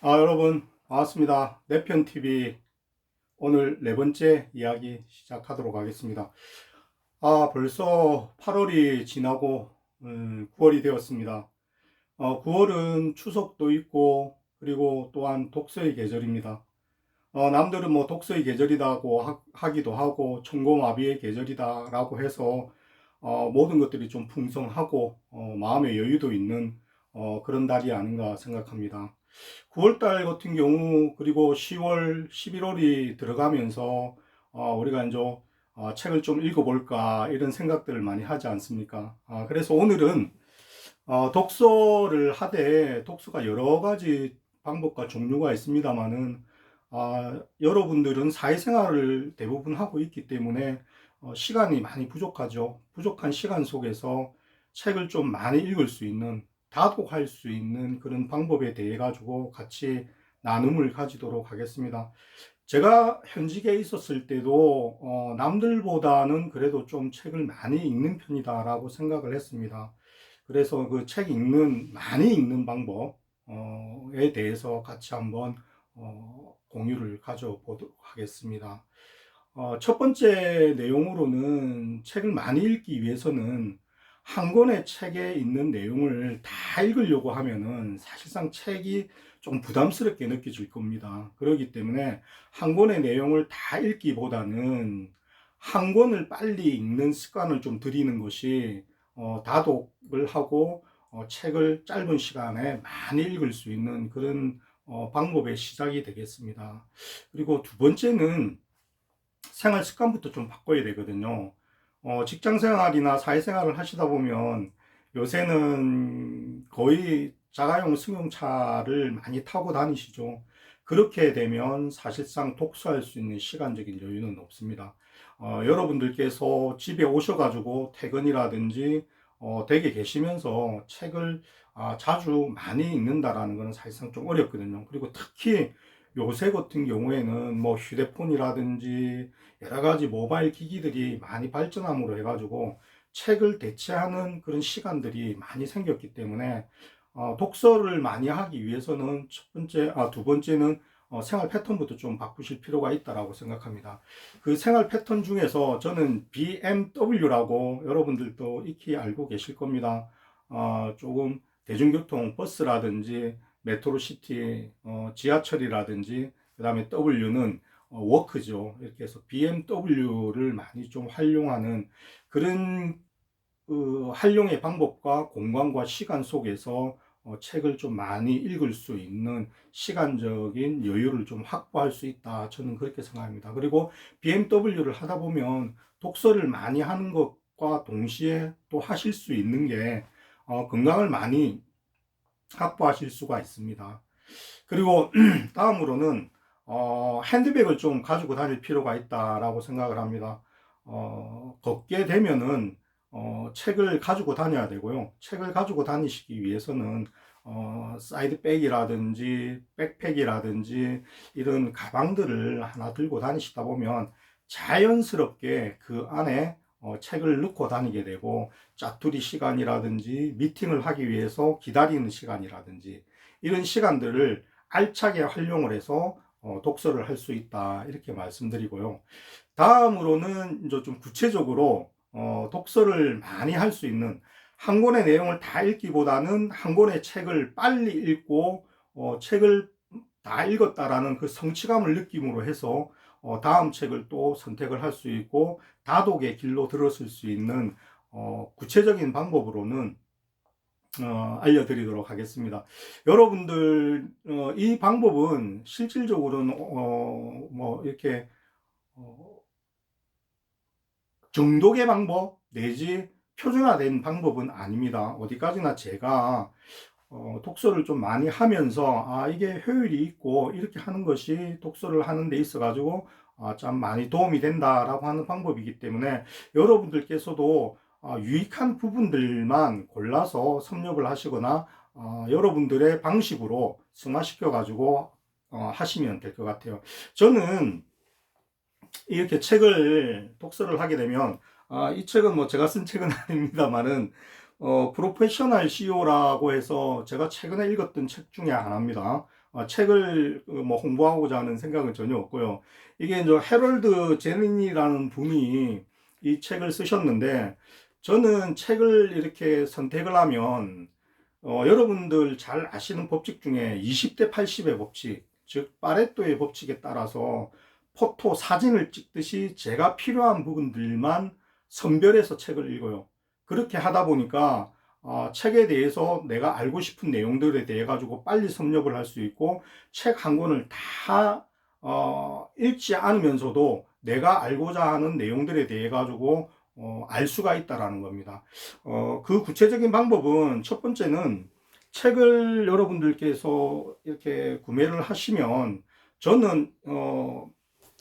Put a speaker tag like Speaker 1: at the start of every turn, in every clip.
Speaker 1: 여러분 반갑습니다. 내편TV 오늘 네 번째 이야기 시작하도록 하겠습니다. 벌써 8월이 지나고 9월이 되었습니다. 9월은 추석도 있고 그리고 또한 독서의 계절입니다. 남들은 뭐 독서의 계절이라고 하기도 하고 천고마비의 계절이다라고 해서 모든 것들이 좀 풍성하고 마음의 여유도 있는 그런 달이 아닌가 생각합니다. 9월달 같은 경우 그리고 10월, 11월이 들어가면서 우리가 이제 책을 좀 읽어볼까 이런 생각들을 많이 하지 않습니까? 그래서 오늘은 독서를 하되 독서가 여러 가지 방법과 종류가 있습니다만은 여러분들은 사회생활을 대부분 하고 있기 때문에 시간이 많이 부족하죠. 부족한 시간 속에서 책을 좀 많이 읽을 수 있는, 다독할 수 있는 그런 방법에 대해 가지고 같이 나눔을 가지도록 하겠습니다. 제가 현직에 있었을 때도 남들보다는 그래도 좀 책을 많이 읽는 편이다라고 생각을 했습니다. 그래서 그 책 많이 읽는 방법에 대해서 같이 한번 공유를 가져보도록 하겠습니다. 첫 번째 내용으로는 책을 많이 읽기 위해서는 한 권의 책에 있는 내용을 다 읽으려고 하면은 사실상 책이 좀 부담스럽게 느껴질 겁니다. 그렇기 때문에 한 권의 내용을 다 읽기보다는 한 권을 빨리 읽는 습관을 좀 들이는 것이 다독을 하고 책을 짧은 시간에 많이 읽을 수 있는 그런 방법의 시작이 되겠습니다. 그리고 두 번째는 생활 습관부터 좀 바꿔야 되거든요. 직장 생활이나 사회생활을 하시다 보면 요새는 거의 자가용 승용차를 많이 타고 다니시죠. 그렇게 되면 사실상 독서할 수 있는 시간적인 여유는 없습니다. 여러분들께서 집에 오셔가지고 퇴근이라든지 댁에 계시면서 책을 자주 많이 읽는다라는 것은 사실상 좀 어렵거든요. 그리고 특히 요새 같은 경우에는 뭐 휴대폰이라든지 여러 가지 모바일 기기들이 많이 발전함으로 해가지고 책을 대체하는 그런 시간들이 많이 생겼기 때문에 독서를 많이 하기 위해서는 두 번째는 생활 패턴부터 좀 바꾸실 필요가 있다라고 생각합니다. 그 생활 패턴 중에서 저는 BMW라고 여러분들도 익히 알고 계실 겁니다. 조금 대중교통 버스라든지 메트로시티, 지하철이라든지 그 다음에 W는 워크죠. 이렇게 해서 BMW를 많이 좀 활용하는 그런 활용의 방법과 공간과 시간 속에서 책을 좀 많이 읽을 수 있는 시간적인 여유를 좀 확보할 수 있다. 저는 그렇게 생각합니다. 그리고 BMW를 하다 보면 독서를 많이 하는 것과 동시에 또 하실 수 있는 게 건강을 많이 확보하실 수가 있습니다. 그리고 다음으로는 핸드백을 좀 가지고 다닐 필요가 있다라고 생각을 합니다. 걷게 되면은 책을 가지고 다녀야 되고요. 책을 가지고 다니시기 위해서는 사이드백이라든지 백팩이라든지 이런 가방들을 하나 들고 다니시다 보면 자연스럽게 그 안에 책을 넣고 다니게 되고 짜투리 시간이라든지 미팅을 하기 위해서 기다리는 시간이라든지 이런 시간들을 알차게 활용을 해서 독서를 할 수 있다 이렇게 말씀드리고요. 다음으로는 이제 좀 구체적으로 독서를 많이 할 수 있는 한 권의 내용을 다 읽기보다는 한 권의 책을 빨리 읽고 책을 다 읽었다라는 그 성취감을 느낌으로 해서 다음 책을 또 선택을 할 수 있고 다독의 길로 들었을 수 있는 구체적인 방법으로는 알려드리도록 하겠습니다. 여러분들 이 방법은 실질적으로는 뭐 이렇게 어, 정독의 방법 내지 표준화된 방법은 아닙니다. 어디까지나 제가 독서를 좀 많이 하면서 이게 효율이 있고 이렇게 하는 것이 독서를 하는 데 있어 가지고 참 많이 도움이 된다라고 하는 방법이기 때문에 여러분들께서도 유익한 부분들만 골라서 섭렵을 하시거나 여러분들의 방식으로 승화시켜 가지고 하시면 될 것 같아요. 저는 이렇게 독서를 하게 되면, 이 책은 뭐 제가 쓴 책은 아닙니다만은, 프로페셔널 CEO라고 해서 제가 최근에 읽었던 책 중에 하나입니다. 책을 뭐 홍보하고자 하는 생각은 전혀 없고요. 이게 이제 해럴드 제닌이라는 분이 이 책을 쓰셨는데, 저는 책을 이렇게 선택을 하면 여러분들 잘 아시는 법칙 중에 20대 80의 법칙, 즉 파레토의 법칙에 따라서 포토 사진을 찍듯이 제가 필요한 부분들만 선별해서 책을 읽어요. 그렇게 하다 보니까 책에 대해서 내가 알고 싶은 내용들에 대해 가지고 빨리 섭렵을 할 수 있고, 책 한 권을 다 읽지 않으면서도 내가 알고자 하는 내용들에 대해 가지고 알 수가 있다라는 겁니다. 그 구체적인 방법은, 첫 번째는 책을 여러분들께서 이렇게 구매를 하시면, 저는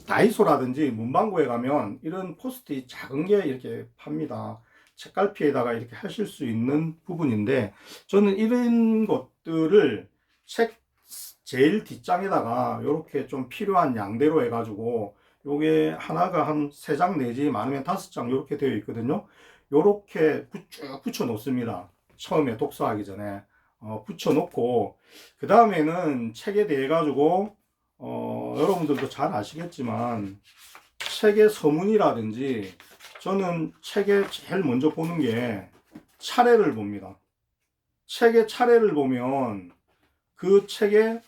Speaker 1: 다이소라든지 문방구에 가면 이런 포스트잇 작은 게 이렇게 팝니다. 책갈피에다가 이렇게 하실 수 있는 부분인데, 저는 이런 것들을 책 제일 뒷장에다가 이렇게 좀 필요한 양대로 해가지고, 요게 하나가 한 3장 내지 많으면 5장 이렇게 되어 있거든요. 요렇게 쭉 붙여 놓습니다. 처음에 독서하기 전에 붙여 놓고, 그 다음에는 책에 대해 가지고 여러분들도 잘 아시겠지만 책의 서문이라든지, 저는 책에 제일 먼저 보는 게 차례를 봅니다. 책의 차례를 보면 그 책의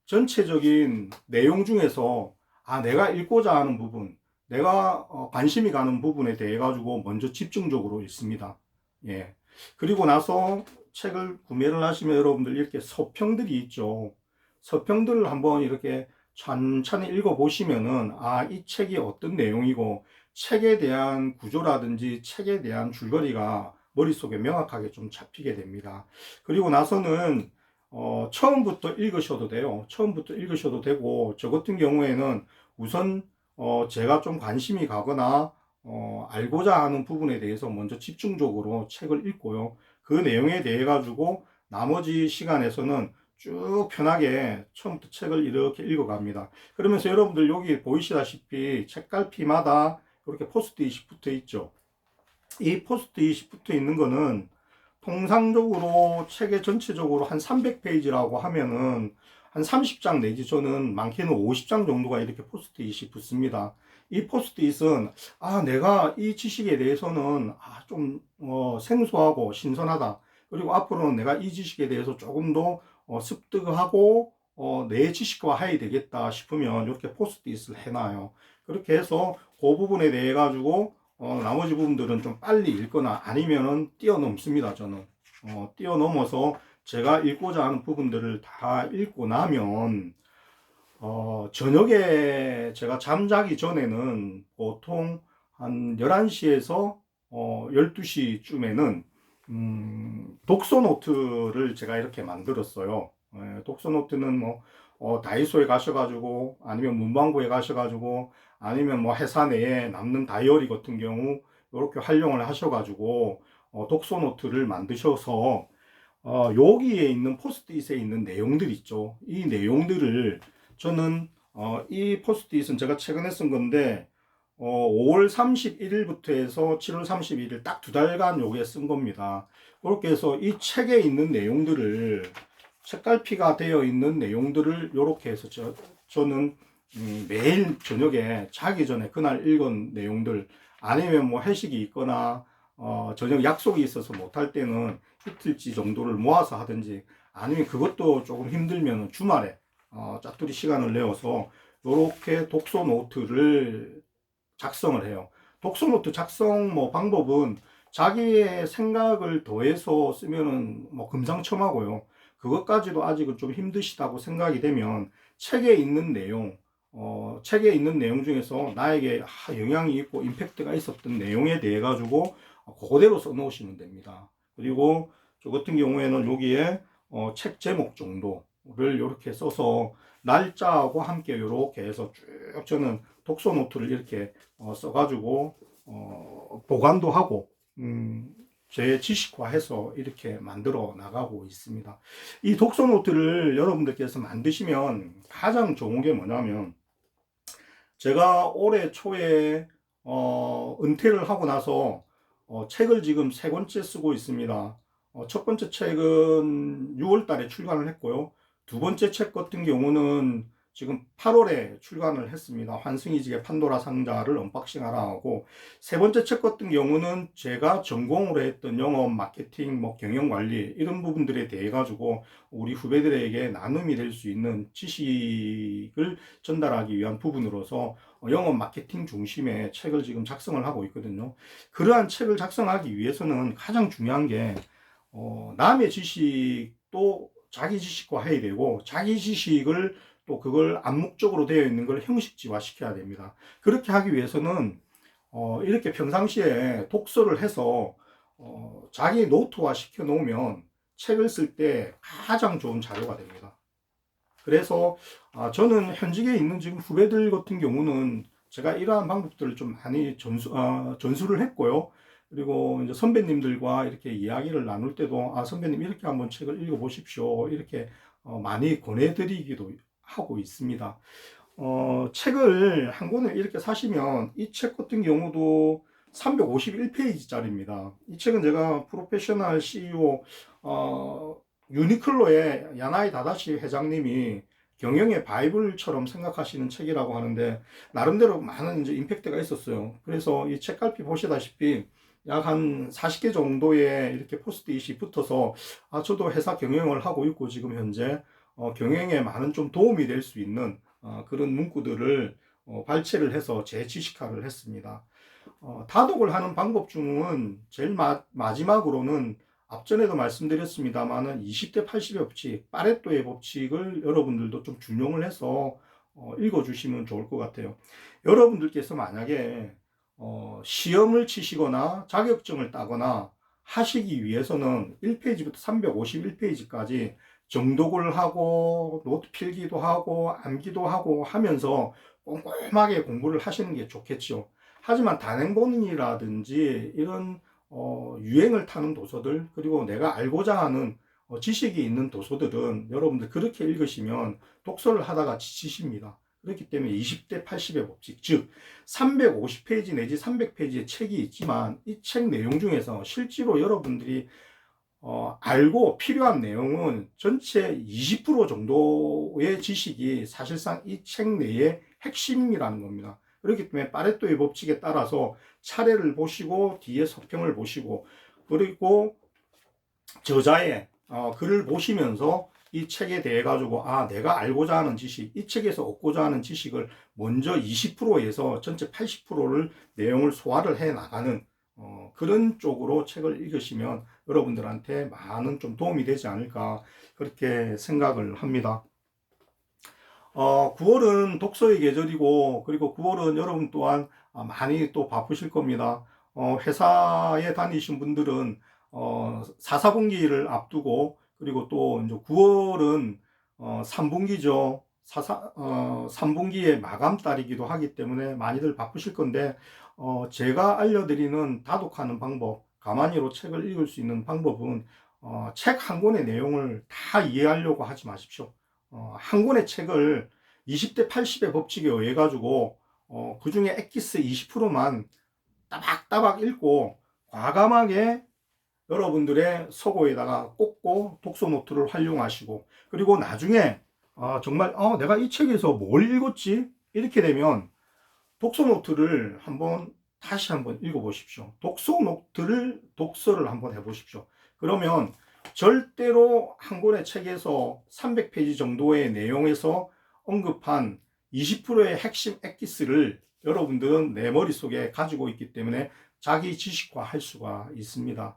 Speaker 1: 전체적인 내용 중에서 내가 읽고자 하는 부분, 내가 관심이 가는 부분에 대해 가지고 먼저 집중적으로 읽습니다. 예. 그리고 나서 책을 구매를 하시면 여러분들 이렇게 서평들이 있죠. 서평들을 한번 이렇게 천천히 읽어보시면은, 이 책이 어떤 내용이고, 책에 대한 구조라든지 책에 대한 줄거리가 머릿속에 명확하게 좀 잡히게 됩니다. 그리고 나서는 처음부터 읽으셔도 돼요. 처음부터 읽으셔도 되고, 저 같은 경우에는 우선 제가 좀 관심이 가거나 알고자 하는 부분에 대해서 먼저 집중적으로 책을 읽고요. 그 내용에 대해 가지고 나머지 시간에서는 쭉 편하게 처음부터 책을 이렇게 읽어갑니다. 그러면서 여러분들 여기 보이시다시피 책갈피마다 이렇게 포스트잇이 붙어 있죠. 이 포스트잇이 붙어 있는 거는 통상적으로 책의 전체적으로 한 300페이지라고 하면은 한 30장 내지, 저는 많게는 50장 정도가 이렇게 포스트잇이 붙습니다. 이 포스트잇은 내가 이 지식에 대해서는 좀 생소하고 신선하다. 그리고 앞으로는 내가 이 지식에 대해서 조금 더 습득하고 내 지식화해야 되겠다 싶으면 이렇게 포스트잇을 해놔요. 그렇게 해서 그 부분에 대해 가지고 나머지 부분들은 좀 빨리 읽거나 아니면은 뛰어넘습니다. 저는 뛰어넘어서 제가 읽고자 하는 부분들을 다 읽고 나면 저녁에 제가 잠자기 전에는 보통 한 11시에서 12시쯤에는 독서 노트를 제가 이렇게 만들었어요. 독서 노트는 뭐 다이소에 가셔가지고, 아니면 문방구에 가셔가지고, 아니면 뭐 회사 내에 남는 다이어리 같은 경우 이렇게 활용을 하셔가지고 독서 노트를 만드셔서 여기에 있는 포스트잇에 있는 내용들 있죠. 이 내용들을 저는 이 포스트잇은 제가 최근에 쓴 건데 5월 31일부터 해서 7월 31일 딱 2달간 요게 쓴 겁니다. 그렇게 해서 이 책에 있는 내용들을, 책갈피가 되어 있는 내용들을 이렇게 해서 저는 매일 저녁에 자기 전에 그날 읽은 내용들, 아니면 뭐 회식이 있거나 저녁 약속이 있어서 못할 때는 이틀치 정도를 모아서 하든지, 아니면 그것도 조금 힘들면 주말에 짜투리 시간을 내어서 이렇게 독서 노트를 작성을 해요. 독서 노트 작성 방법은 자기의 생각을 더해서 쓰면은 금상첨화고요. 그것까지도 아직은 좀 힘드시다고 생각이 되면 책에 있는 내용, 책에 있는 내용 중에서 나에게 영향이 있고 임팩트가 있었던 내용에 대해 가지고 그대로 써 놓으시면 됩니다. 그리고 저 같은 경우에는 여기에 책 제목 정도를 이렇게 써서 날짜하고 함께 이렇게 해서 쭉 저는 독서 노트를 이렇게 써가지고 보관도 하고 제 지식화해서 이렇게 만들어 나가고 있습니다. 이 독서 노트를 여러분들께서 만드시면 가장 좋은 게 뭐냐면, 제가 올해 초에 은퇴를 하고 나서 책을 지금 3권째 쓰고 있습니다. 첫 번째 책은 6월 달에 출간을 했고요. 두 번째 책 같은 경우는 지금 8월에 출간을 했습니다. 환승이직의 판도라 상자를 언박싱하라 하고, 세 번째 책 같은 경우는 제가 전공으로 했던 영업, 마케팅, 뭐 경영 관리 이런 부분들에 대해 가지고 우리 후배들에게 나눔이 될 수 있는 지식을 전달하기 위한 부분으로서 영업 마케팅 중심의 책을 지금 작성을 하고 있거든요. 그러한 책을 작성하기 위해서는 가장 중요한 게 남의 지식도 자기 지식화 해야 되고, 자기 지식을 또 그걸 암묵적으로 되어 있는 걸 형식지화 시켜야 됩니다. 그렇게 하기 위해서는 이렇게 평상시에 독서를 해서 자기 노트화 시켜 놓으면 책을 쓸 때 가장 좋은 자료가 됩니다. 그래서 저는 현직에 있는 지금 후배들 같은 경우는 제가 이러한 방법들을 좀 많이 전수를 했고요. 그리고 이제 선배님들과 이렇게 이야기를 나눌 때도 선배님 이렇게 한번 책을 읽어 보십시오. 이렇게 많이 권해드리기도 하고 있습니다. 책을 한 권을 이렇게 사시면 이 책 같은 경우도 351페이지짜리입니다. 이 책은 제가 프로페셔널 CEO 유니클로의 야나이 다다시 회장님이 경영의 바이블처럼 생각하시는 책이라고 하는데, 나름대로 많은 이제 임팩트가 있었어요. 그래서 이 책갈피 보시다시피 약 한 40개 정도의 이렇게 포스트잇이 붙어서 저도 회사 경영을 하고 있고 지금 현재 경영에 많은 좀 도움이 될 수 있는 그런 문구들을 발췌를 해서 재지식화를 했습니다. 다독을 하는 방법 중은 제일 마지막으로는 앞전에도 말씀드렸습니다만은 20대 80의 법칙, 파레토의 법칙을 여러분들도 좀 준용을 해서 읽어주시면 좋을 것 같아요. 여러분들께서 만약에 시험을 치시거나 자격증을 따거나 하시기 위해서는 1페이지부터 351페이지까지 정독을 하고 노트 필기도 하고 암기도 하고 하면서 꼼꼼하게 공부를 하시는 게 좋겠죠. 하지만 단행본이라든지 이런 유행을 타는 도서들, 그리고 내가 알고자 하는 지식이 있는 도서들은 여러분들 그렇게 읽으시면 독서를 하다가 지치십니다. 그렇기 때문에 20대 80의 법칙, 즉 350페이지 내지 300페이지의 책이 있지만 이 책 내용 중에서 실제로 여러분들이 알고 필요한 내용은 전체 20% 정도의 지식이 사실상 이 책 내의 핵심이라는 겁니다. 그렇기 때문에 파레토의 법칙에 따라서 차례를 보시고 뒤에 서평을 보시고, 그리고 저자의 글을 보시면서 이 책에 대해 가지고 내가 알고자 하는 지식, 이 책에서 얻고자 하는 지식을 먼저 20%에서 전체 80%를 내용을 소화를 해 나가는 그런 쪽으로 책을 읽으시면 여러분들한테 많은 좀 도움이 되지 않을까, 그렇게 생각을 합니다. 9월은 독서의 계절이고, 그리고 9월은 여러분 또한 많이 또 바쁘실 겁니다. 회사에 다니신 분들은 4분기를 앞두고, 그리고 또 이제 9월은 3분기죠. 3분기의 마감 달이기도 하기 때문에 많이들 바쁘실 건데, 제가 알려드리는 다독하는 방법, 가만히로 책을 읽을 수 있는 방법은 책 한 권의 내용을 다 이해하려고 하지 마십시오. 한 권의 책을 20대 80의 법칙에 의해 가지고 그 중에 엑기스 20%만 따박따박 읽고 과감하게 여러분들의 서고에다가 꽂고 독서 노트를 활용하시고, 그리고 나중에 정말 내가 이 책에서 뭘 읽었지? 이렇게 되면 독서 노트를 다시 한번 읽어보십시오. 독서를 한번 해보십시오. 그러면 절대로 한 권의 책에서 300페이지 정도의 내용에서 언급한 20%의 핵심 엑기스를 여러분들은 내 머릿속에 가지고 있기 때문에 자기 지식화 할 수가 있습니다.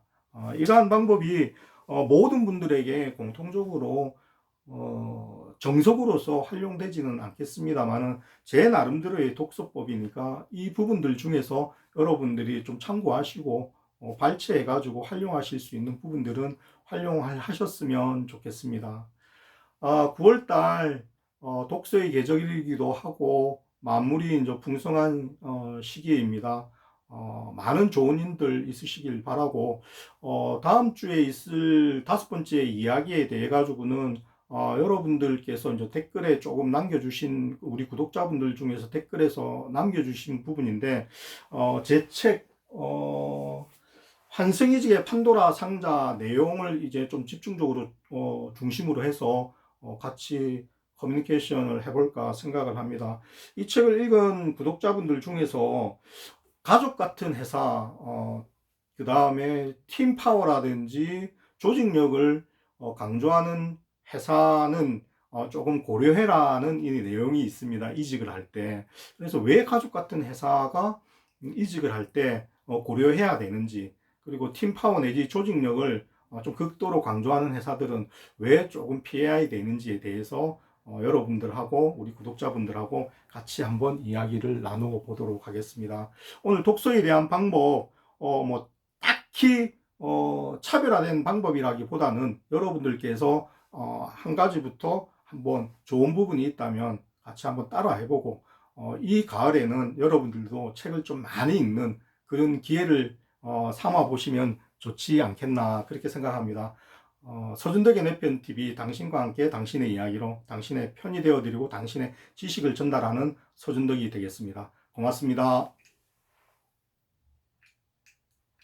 Speaker 1: 이러한 방법이 모든 분들에게 공통적으로 정석으로서 활용되지는 않겠습니다만은 제 나름대로의 독서법이니까 이 부분들 중에서 여러분들이 좀 참고하시고 발췌해 가지고 활용하실 수 있는 부분들은 활용하셨으면 좋겠습니다. 9월달 독서의 계절이기도 하고 만물이 이제 풍성한 시기입니다. 많은 좋은 일들 있으시길 바라고, 다음 주에 있을 5번째 이야기에 대해 가지고는 여러분들께서 이제 댓글에 조금 남겨주신, 우리 구독자분들 중에서 댓글에서 남겨주신 부분인데, 제 책, 환승이직의 판도라 상자 내용을 이제 좀 집중적으로 중심으로 해서 같이 커뮤니케이션을 해볼까 생각을 합니다. 이 책을 읽은 구독자분들 중에서 가족 같은 회사, 그 다음에 팀 파워라든지 조직력을 강조하는 회사는 조금 고려해라는 이 내용이 있습니다. 이직을 할 때. 그래서 왜 가족 같은 회사가 이직을 할 때 고려해야 되는지, 그리고 팀 파워 내지 조직력을 좀 극도로 강조하는 회사들은 왜 조금 피해야 되는지에 대해서 여러분들하고 우리 구독자분들하고 같이 한번 이야기를 나누어 보도록 하겠습니다. 오늘 독서에 대한 방법, 뭐 딱히 차별화된 방법이라기보다는 여러분들께서 한 가지부터 한번 좋은 부분이 있다면 같이 한번 따라 해보고, 이 가을에는 여러분들도 책을 좀 많이 읽는 그런 기회를 삼아 보시면 좋지 않겠나 그렇게 생각합니다. 서준덕의 내편TV, 당신과 함께 당신의 이야기로 당신의 편이 되어드리고 당신의 지식을 전달하는 서준덕이 되겠습니다. 고맙습니다.